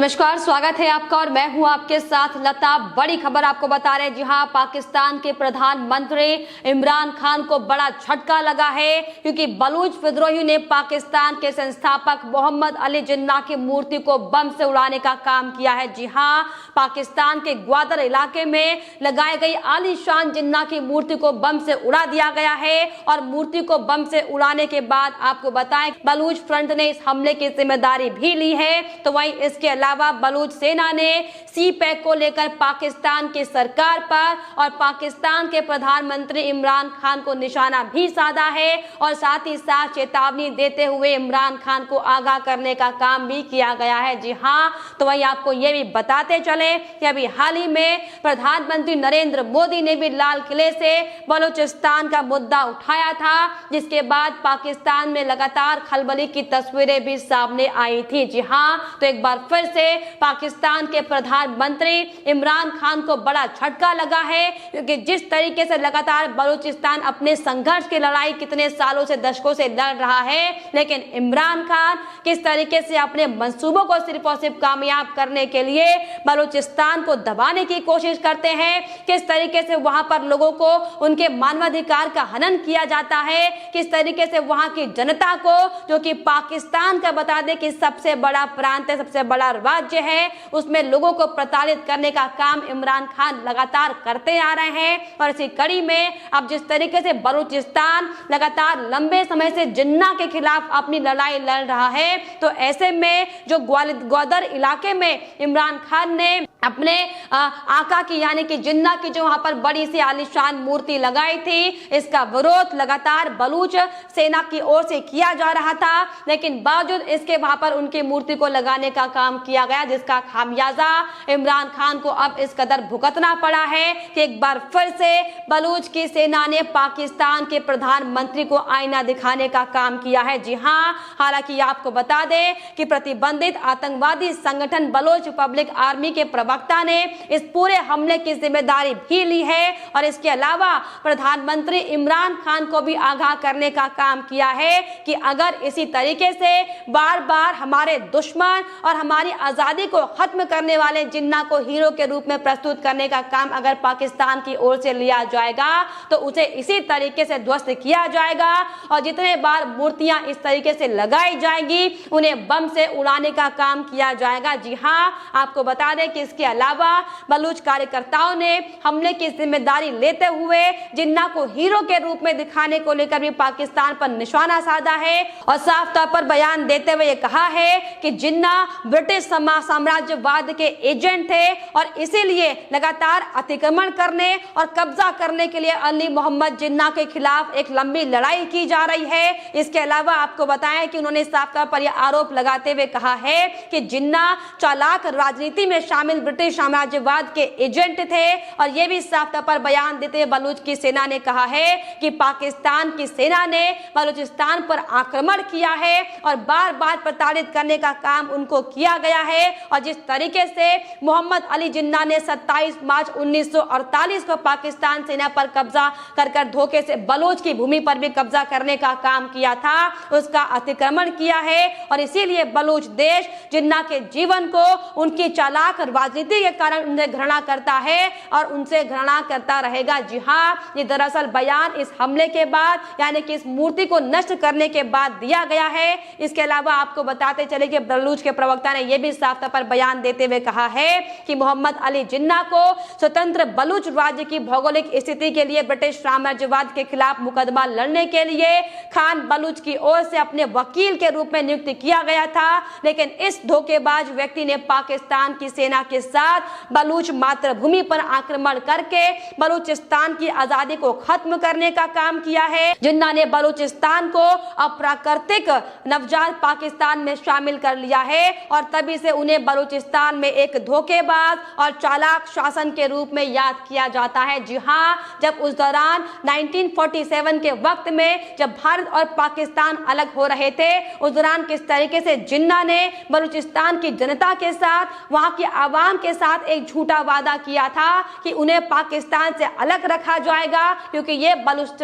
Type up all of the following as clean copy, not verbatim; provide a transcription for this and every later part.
नमस्कार, स्वागत है आपका और मैं हूं आपके साथ लता। बड़ी खबर आपको बता रहे हैं। जी हां, पाकिस्तान के प्रधानमंत्री इमरान खान को बड़ा झटका लगा है, क्योंकि बलूच विद्रोहियों ने पाकिस्तान के संस्थापक मोहम्मद अली जिन्ना की मूर्ति को बम से उड़ाने का काम किया है। जी हां, पाकिस्तान के ग्वादर इलाके में लगाई गई आलीशान जिन्ना की मूर्ति को बम से उड़ा दिया गया है। और मूर्ति को बम से उड़ाने के बाद आपको बताएं, बलूच फ्रंट ने इस हमले की जिम्मेदारी भी ली है। तो वहीं इसके अलावा बलूच सेना ने सी पैक को लेकर पाकिस्तान की सरकार पर और पाकिस्तान के प्रधानमंत्री इमरान खान को निशाना भी साधा है, और साथ ही साथ चेतावनी देते हुए इमरान खान को आगाह करने का काम भी किया गया है। जी हां, तो वहीं आपको ये भी बताते चले कि अभी हाल ही में प्रधानमंत्री नरेंद्र मोदी ने भी लाल किले से बलूचिस्तान का मुद्दा उठाया था, जिसके बाद पाकिस्तान में लगातार खलबली की तस्वीरें भी सामने आई थी। जी हां, तो एक बार फिर से पाकिस्तान के प्रधानमंत्री इमरान खान को बड़ा झटका लगा है, क्योंकि जिस तरीके से लगातार बलूचिस्तान अपने संघर्ष की लड़ाई कितने सालों से दशकों से लड़ रहा है, लेकिन इमरान खान किस तरीके से अपने मंसूबों को सिर्फ और सिर्फ कामयाब करने के लिए बलूचिस्तान को दबाने की कोशिश करते हैं, किस तरीके से वहां पर लोगों को उनके मानवाधिकार का हनन किया जाता है, किस तरीके से वहां की जनता को, जो कि पाकिस्तान का बता दे कि सबसे बड़ा प्रांत है, सबसे बड़ा राज्य है, उसमें लोगों को प्रताड़ित करने का काम इमरान खान लगातार करते आ रहे हैं। और इसी कड़ी में अब जिस तरीके से बलूचिस्तान लगातार लंबे समय से जिन्ना के खिलाफ अपनी लड़ाई लड़ रहा है, तो ऐसे में जो ग्वादर इलाके में इमरान खान ने अपने आका की यानी कि जिन्ना की जो वहां पर बड़ी सी आलीशान मूर्ति लगाई थी, इसका विरोध लगातार बलूच सेना की ओर से किया जा रहा था, लेकिन बावजूद इसके वहां पर उनकी मूर्ति को लगाने का काम किया गया, जिसका खामियाजा इमरान खान को अब इस कदर भुगतना पड़ा है कि एक बार फिर से बलूच की सेना ने पाकिस्तान के प्रधानमंत्री को आईना दिखाने का काम किया है। जी हां, हालांकि आपको बता दें कि प्रतिबंधित आतंकवादी संगठन बलोच रिपब्लिक आर्मी के प्रवक्ता ने इस पूरे हमले की जिम्मेदारी भी ली है, और इसके अलावा प्रधानमंत्री इमरान खान को भी आगाह करने का काम किया है कि अगर इसी तरीके से बार बार हमारे दुश्मन और हमारी आजादी को खत्म करने वाले जिन्ना को हीरो के रूप में प्रस्तुत करने का काम अगर पाकिस्तान की ओर से लिया जाएगा, तो उसे इसी तरीके से ध्वस्त किया जाएगा, और जितने बार मूर्तियां इस तरीके से लगाई जाएंगी उन्हें बम से उड़ाने का काम किया जाएगा। जी हां, आपको बता दें कि इसके अलावा बलूच कार्यकर्ताओं ने हमले की जिम्मेदारी लेते हुए जिन्ना को हीरो के रूप में दिखाने को लेकर भी पाकिस्तान पर निशाना साधा है, और साफ तौर पर बयान देते हुए कहा है कि जिन्ना ब्रिटिश साम्राज्यवाद के एजेंट थे, और इसीलिए लगातार अतिक्रमण करने और कब्जा करने के लिए अली मोहम्मद जिन्ना के खिलाफ एक लंबी लड़ाई की जा रही है। इसके अलावा आपको बताएं कि उन्होंने साफ तौर पर यह आरोप लगाते हुए कहा है कि जिन्ना चालाक राजनीति में शामिल ब्रिटिश साम्राज्यवाद के एजेंट थे, और यह भी साफ तौर पर बयान देते हुए बलूच की सेना ने कहा है कि पाकिस्तान की सेना ने बलूचिस्तान पर आक्रमण किया है और बार बार प्रताड़ित करने का काम उनको किया गया है। और जिस तरीके से मोहम्मद अली जिन्ना ने 27 मार्च 1948 को पाकिस्तान सेना पर कब्जा कर धोखे से बलोच की भूमि पर भी कब्जा करने का काम किया था, उसका अतिक्रमण किया है, और इसीलिए बलूच देश जिन्ना के जीवन को उनकी चालाक राजनीति के कारण उन्हें घृणा करता है और उनसे घृणा करता रहेगा। जी हां, ये दरअसल बयान इस हमले के बाद यानी कि इस मूर्ति को नष्ट करने के बाद दिया गया है। इसके अलावा आपको बताते चले कि बलूच के प्रवक्ता ने यह भी साफ तौर पर बयान देते हुए कहा है कि मोहम्मद अली जिन्ना को स्वतंत्र बलूच राज्य की भौगोलिक स्थिति के लिए ब्रिटिश साम्राज्यवाद के खिलाफ मुकदमा लड़ने के लिए खान बलूच की ओर से अपने वकील के रूप में नियुक्त किया गया था, लेकिन इस धोखेबाज व्यक्ति ने पाकिस्तान की सेना के साथ बलूच मातृभूमि पर आक्रमण करके बलूचिस्तान की आजादी को खत्म करने का काम किया है। जिन्ना ने बलूचिस्तान को अप्राकृतिक नवजात पाकिस्तान में शामिल कर लिया है, और तभी से उन्हें बलूचिस्तान में एक धोखेबाज और चालाक शासन के रूप में याद किया जाता है। जी हां, जब उस दौरान 1947 के वक्त में जब भारत और पाकिस्तान अलग हो रहे थे, उस दौरान किस तरीके से जिन्ना ने बलूचिस्तान की जनता के साथ, वहां की आवाम पाकिस्तान के साथ एक झूठा वादा किया था कि उन्हें पाकिस्तान से अलग रखा जाएगा, क्योंकि ये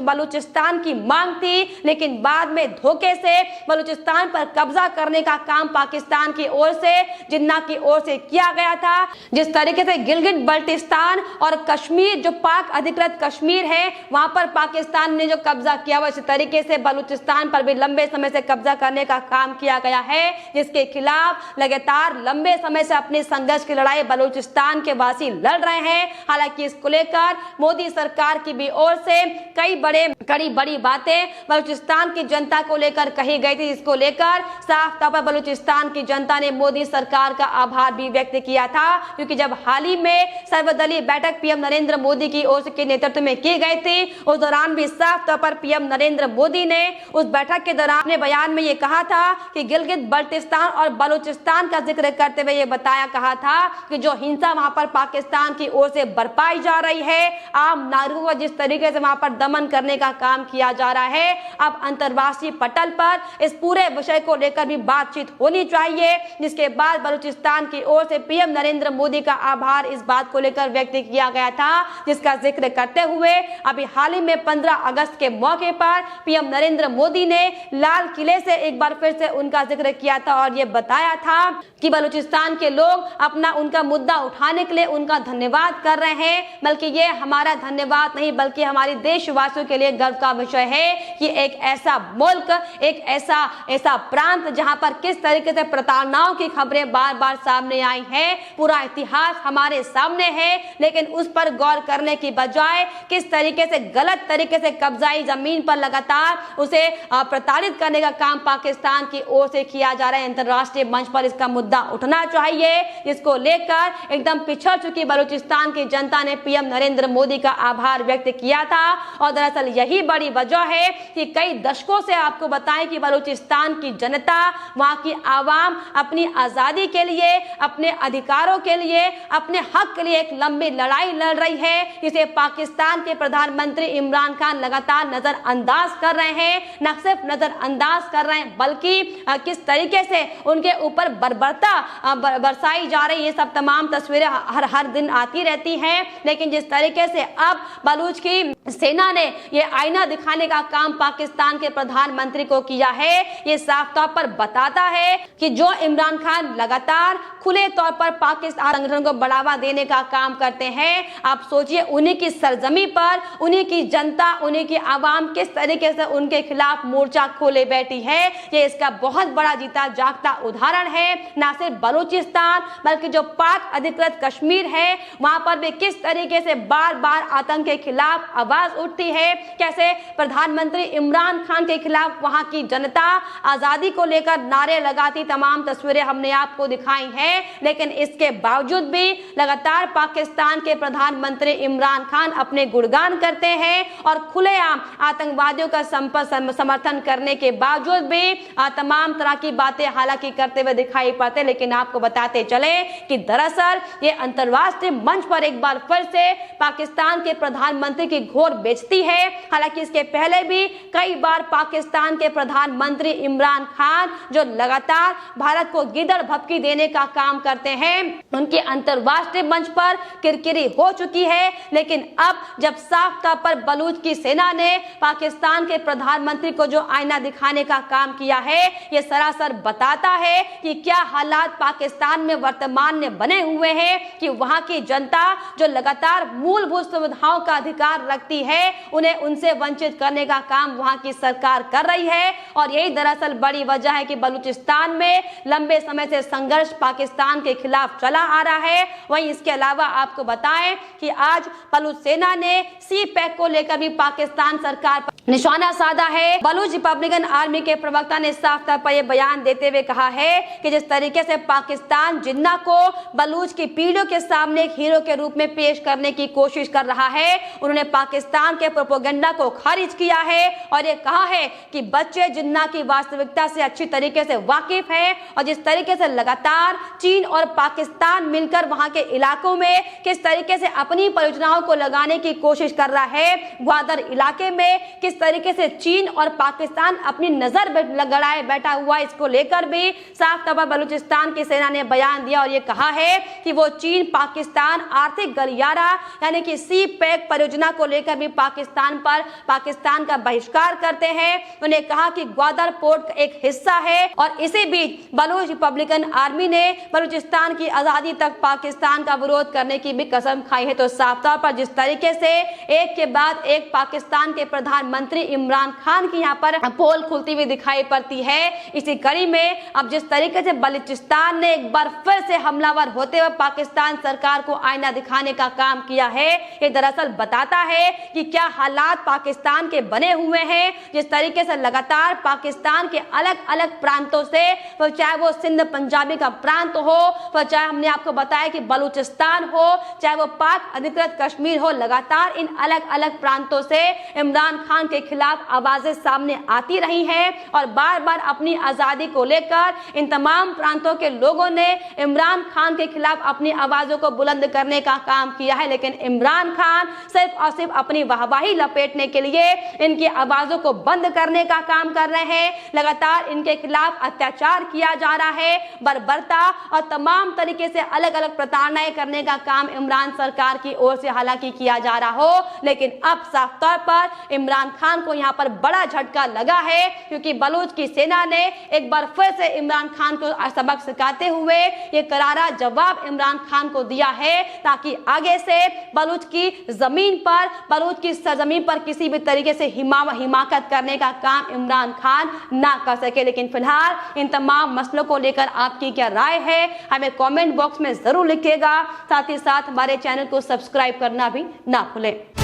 बलूचिस्तान की मांग थी। लेकिन बाद में धोखे से बलूचिस्तान पर कब्जा करने का काम पाकिस्तान की ओर से, जिन्ना की ओर से किया गया था। जिस तरीके से गिलगिट बल्टिस्तान और कश्मीर, जो पाक अधिकृत कश्मीर है, वहां पर पाकिस्तान ने जो कब्जा किया, वह इस तरीके से बलूचिस्तान पर भी लंबे समय से कब्जा करने का काम किया गया है, जिसके खिलाफ लगातार लंबे समय से अपने संघर्ष की लड़ाई बलूचिस्तान के वासी लड़ रहे हैं। हालांकि इसको लेकर मोदी सरकार की भी ओर से कई बड़ी बातें बलूचिस्तान की जनता को लेकर कही गई थी, जिसको लेकर साफ तौर पर बलूचिस्तान की जनता ने मोदी सरकार का आभार भी व्यक्त किया था। क्योंकि जब हाल ही में सर्वदलीय बैठक पीएम नरेंद्र मोदी की ओर के नेतृत्व में की गई थी, उस दौरान भी साफ तौर पर पीएम नरेंद्र मोदी ने उस बैठक के दौरान अपने बयान में ये कहा था कि गिलगिट बल्टिस्तान और बलूचिस्तान का जिक्र करते हुए ये कहा था कि जो हिंसा वहां पर पाकिस्तान की ओर से बरपाई जा रही है, आम नागरिकों का जिस तरीके से वहां पर दमन करने का काम किया जा रहा है, अब अंतर्राष्ट्रीय पटल पर इस पूरे विषय को लेकर भी बातचीत होनी चाहिए। जिसके बाद बलूचिस्तान की ओर से पीएम नरेंद्र मोदी का आभार इस बात को लेकर व्यक्त किया गया था, जिसका जिक्र करते हुए अभी हाल ही में 15 अगस्त के मौके पर पीएम नरेंद्र मोदी ने लाल किले से एक बार फिर से उनका जिक्र किया था और ये बताया था कि बलूचिस्तान के लोग उनका मुद्दा उठाने के लिए उनका धन्यवाद कर रहे हैं। बल्कि ये हमारा धन्यवाद नहीं, बल्कि हमारे देशवासियों के लिए गर्व का विषय है कि एक ऐसा मुल्क, एक ऐसा प्रांत जहां पर किस तरीके से प्रताड़नाओं की खबरें बार बार सामने आई हैं, पूरा इतिहास हमारे सामने है, लेकिन उस पर गौर करने की बजाय किस तरीके से गलत तरीके से कब्जाई जमीन पर लगातार उसे प्रताड़ित करने का काम पाकिस्तान की ओर से किया जा रहा है। अंतर्राष्ट्रीय मंच पर इसका मुद्दा उठना चाहिए, जिसको लेकर एकदम पिछड़ चुकी बलूचिस्तान की जनता ने पीएम नरेंद्र मोदी का आभार व्यक्त किया था। और दरअसल यही बड़ी वजह है कि कई दशकों से आपको बताएं कि बलूचिस्तान की जनता, वहां की आवाम अपनी आजादी के लिए, अपने अधिकारों के लिए, अपने हक के लिए एक लंबी लड़ाई लड़ रही है, जिसे पाकिस्तान के प्रधानमंत्री इमरान खान लगातार नजरअंदाज कर रहे हैं। न सिर्फ नजरअंदाज कर रहे हैं, बल्कि किस तरीके से उनके ऊपर बर्बरता बरसाई जा रही है, ये सब तमाम तस्वीरें हर दिन आती रहती हैं। लेकिन जिस तरीके से अब बलूच की सेना ने ये आईना दिखाने का काम पाकिस्तान के प्रधानमंत्री को किया है, ये साफ तौर पर बताता है कि जो इमरान खान लगातार खुले तौर पर पाकिस्तान संगठन को बढ़ावा देने का काम करते हैं, आप सोचिए उन्हीं की सरजमी पर उन्हीं की जनता, उन्हीं की आवाम किस तरीके से उनके खिलाफ मोर्चा खोले बैठी है। ये इसका बहुत बड़ा जीता जागता उदाहरण है। न सिर्फ बलूचिस्तान बल्कि जो पाक अधिकृत कश्मीर है, वहां पर भी किस तरीके से बार बार आतंक के खिलाफ आवाज उठती है, कैसे प्रधानमंत्री इमरान खान के खिलाफ वहां की जनता आजादी को लेकर नारे लगाती, तमाम तस्वीरें हमने आपको दिखाई हैं। लेकिन इसके बावजूद भी लगातार पाकिस्तान के प्रधानमंत्री इमरान खान अपने गुणगान करते हैं और खुलेआम आतंकवादियों का समर्थन करने के बावजूद भी तमाम तरह की बातें हालांकि करते हुए दिखाई पड़ते। लेकिन आपको बताते चले कि दरअसल ये अंतर्राष्ट्रीय मंच पर एक बार फिर से पाकिस्तान के प्रधानमंत्री की घोर बेइज्जती है। हालांकि इसके पहले भी कई बार पाकिस्तान के प्रधानमंत्री इमरान खान जो लगातार भारत को गिदड़ भपकी देने का काम करते हैं, उनकी अंतर्राष्ट्रीय मंच पर किरकिरी हो चुकी है। लेकिन अब जब साफ तौर पर बलूच की सेना ने पाकिस्तान के प्रधानमंत्री को जो आईना दिखाने का काम किया है, ये सरासर बताता है कि क्या हालात पाकिस्तान में वर्तमान में बने हुए हैं कि वहां की जनता जो लगातार मूलभूत सुविधाओं का अधिकार रखती है, उन्हें उनसे वंचित करने का काम वहां की सरकार कर रही है। और यही दरअसल बड़ी वजह है कि बलूचिस्तान में लंबे समय से संघर्ष पाकिस्तान के खिलाफ चला आ रहा है। वहीं इसके अलावा आपको बताएं कि आज बलूच सेना ने सी पैक को लेकर भी पाकिस्तान सरकार पर निशाना साधा है। बलूच रिपब्लिकन आर्मी के प्रवक्ता ने साफ तौर पर यह बयान देते हुए कहा है कि जिस तरीके से पाकिस्तान जिन्ना को बलूच की पीढ़ियों के सामने एक हीरो के रूप में पेश करने की कोशिश कर रहा है, उन्होंने पाकिस्तान के प्रोपेगेंडा को खारिज किया है और ये कहा है कि बच्चे जिन्ना की वास्तविकता से अच्छी तरीके से वाकिफ है और जिस तरीके से लगातार चीन और पाकिस्तान मिलकर वहां के इलाकों में किस तरीके से अपनी परियोजनाओं को लगाने की कोशिश कर रहा है, ग्वादर इलाके में किस तरीके से चीन और पाकिस्तान अपनी नजर गड़ाए बैठा हुआ, इसको लेकर भी साफ तौर पर बलूचिस्तान की सेना ने बयान दिया और ये कहा है है कि वो चीन पाकिस्तान आर्थिक गलियारा यानी कि सी पैक परियोजना को लेकर भी पाकिस्तान का बहिष्कार करते हैं। उन्होंने कहा कि ग्वादर पोर्ट का एक हिस्सा है और इसी बीच बलूच रिपब्लिकन आर्मी ने बलूचिस्तान की आजादी तक पाकिस्तान का विरोध करने की भी कसम खाई है। तो साफ तौर पर जिस तरीके से एक के बाद एक पाकिस्तान के प्रधानमंत्री इमरान खान की यहाँ पर पोल खुलती हुई दिखाई पड़ती है, इसी कड़ी में अब जिस तरीके से बलूचिस्तान ने एक बार फिर से हमलावर होते हुए पाकिस्तान सरकार को आईना दिखाने का काम किया है, ये दरअसल बताता है कि क्या हालात पाकिस्तान के बने हुए हैं। जिस तरीके से लगातार पाकिस्तान के अलग अलग प्रांतों से, तो चाहे वो सिंध पंजाबी का प्रांत हो, तो चाहे हमने आपको बताया कि बलूचिस्तान हो, चाहे वो पाक अधिकृत कश्मीर हो, लगातार इन अलग अलग प्रांतों से इमरान खान के खिलाफ आवाजें सामने आती रही हैं और बार बार अपनी आजादी को लेकर इन तमाम प्रांतों के लोगों ने इमरान खान के खिलाफ अपनी आवाजों को बुलंद करने का काम किया है। लेकिन इमरान खान सिर्फ और सिर्फ अपनी वाहवाही लपेटने के लिए इनकी आवाजों को बंद करने का काम कर रहे हैं। लगातार इनके खिलाफ अत्याचार किया जा रहा है, बर्बरता और तमाम तरीके से अलग अलग प्रताड़नाएं करने का काम इमरान सरकार की ओर से हालांकि किया जा रहा हो, लेकिन अब साफ तौर पर इमरान खान को यहां पर बड़ा झटका लगा है, क्योंकि बलूच की सेना ने एक बार फिर से इमरान खान को सबक सिखाते हुए ये करारा जवाब इमरान खान को दिया है, ताकि आगे से बलूच की जमीन पर, बलूच की सरजमीन पर किसी भी तरीके से हिमाकत करने का काम इमरान खान ना कर सके। लेकिन फिलहाल इन तमाम मसलों को लेकर आपकी क्या राय है, हमें कमेंट बॉक्स में जरूर लिखिएगा। साथ ही साथ हमारे चैनल को सब्सक्राइब करना भी ना भूलें।